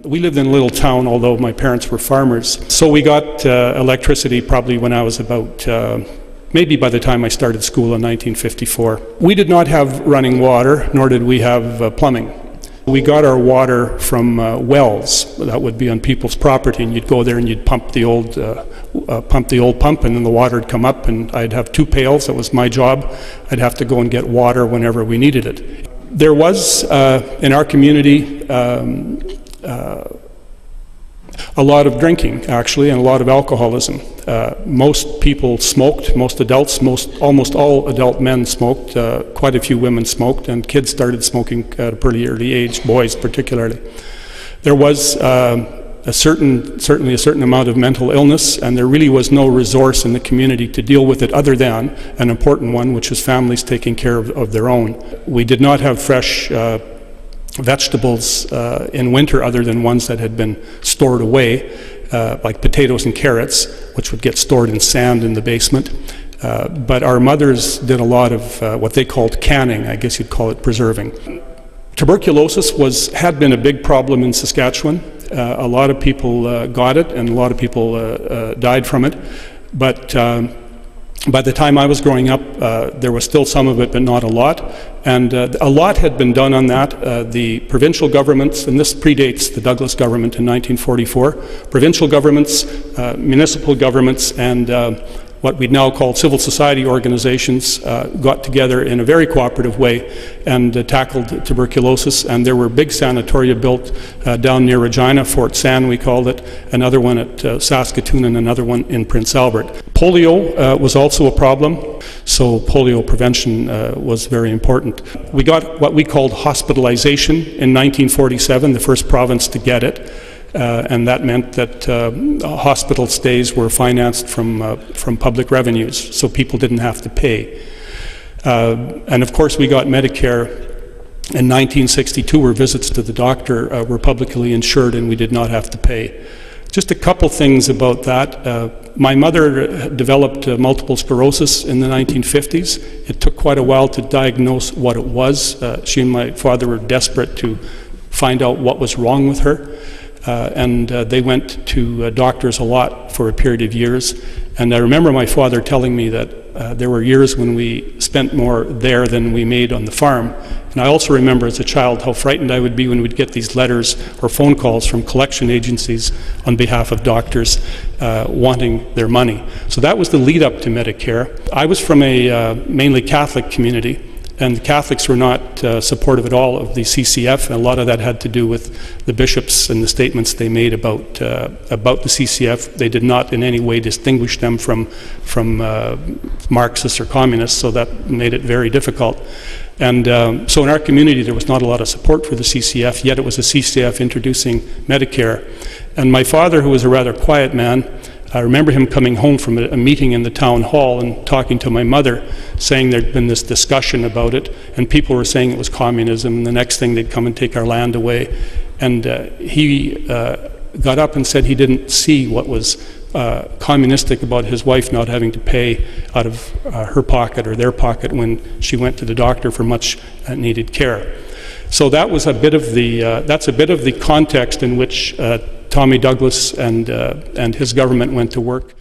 We lived in a little town, although my parents were farmers. So we got electricity probably when I was about, maybe by the time I started school in 1954. We did not have running water, nor did we have plumbing. We got our water from wells that would be on people's property, and you'd go there and you'd pump the old pump, and then the water would come up, and I'd have 2 pails. That was my job. I'd have to go and get water whenever we needed it. There was in our community a lot of drinking, actually, and a lot of alcoholism. Most people smoked, most adults, almost all adult men smoked, quite a few women smoked, and kids started smoking at a pretty early age, boys particularly. There was certainly a certain amount of mental illness, and there really was no resource in the community to deal with it other than an important one, which was families taking care of their own. We did not have fresh vegetables in winter other than ones that had been stored away, like potatoes and carrots, which would get stored in sand in the basement. But our mothers did a lot of what they called canning. I guess you'd call it preserving. Tuberculosis had been a big problem in Saskatchewan. A lot of people got it, and a lot of people died from it. But by the time I was growing up, there was still some of it, but not a lot. And a lot had been done on that. The provincial governments, and this predates the Douglas government in 1944, provincial governments, municipal governments, and what we now call civil society organizations got together in a very cooperative way and tackled tuberculosis. And there were big sanatoria built down near Regina, Fort San we called it, another one at Saskatoon, and another one in Prince Albert. Polio was also a problem, so polio prevention was very important. We got what we called hospitalization in 1947, the first province to get it. And that meant that hospital stays were financed from public revenues, so people didn't have to pay. And of course we got Medicare in 1962, where visits to the doctor were publicly insured and we did not have to pay. Just a couple things about that. My mother developed multiple sclerosis in the 1950s. It took quite a while to diagnose what it was. She and my father were desperate to find out what was wrong with her. And they went to doctors a lot for a period of years. And I remember my father telling me that there were years when we spent more there than we made on the farm. And I also remember as a child how frightened I would be when we'd get these letters or phone calls from collection agencies on behalf of doctors wanting their money. So that was the lead up to Medicare. I was from a mainly Catholic community, and the Catholics were not supportive at all of the CCF, and a lot of that had to do with the bishops and the statements they made about the CCF. They did not in any way distinguish them from Marxists or communists, so that made it very difficult. And so in our community there was not a lot of support for the CCF, yet it was the CCF introducing Medicare. And my father, who was a rather quiet man, I remember him coming home from a meeting in the town hall and talking to my mother, saying there'd been this discussion about it, and people were saying it was communism, and the next thing they'd come and take our land away. And he got up and said he didn't see what was communistic about his wife not having to pay out of her pocket or their pocket when she went to the doctor for much needed care. So that was a bit of the that's a bit of the context in which Tommy Douglas and his government went to work.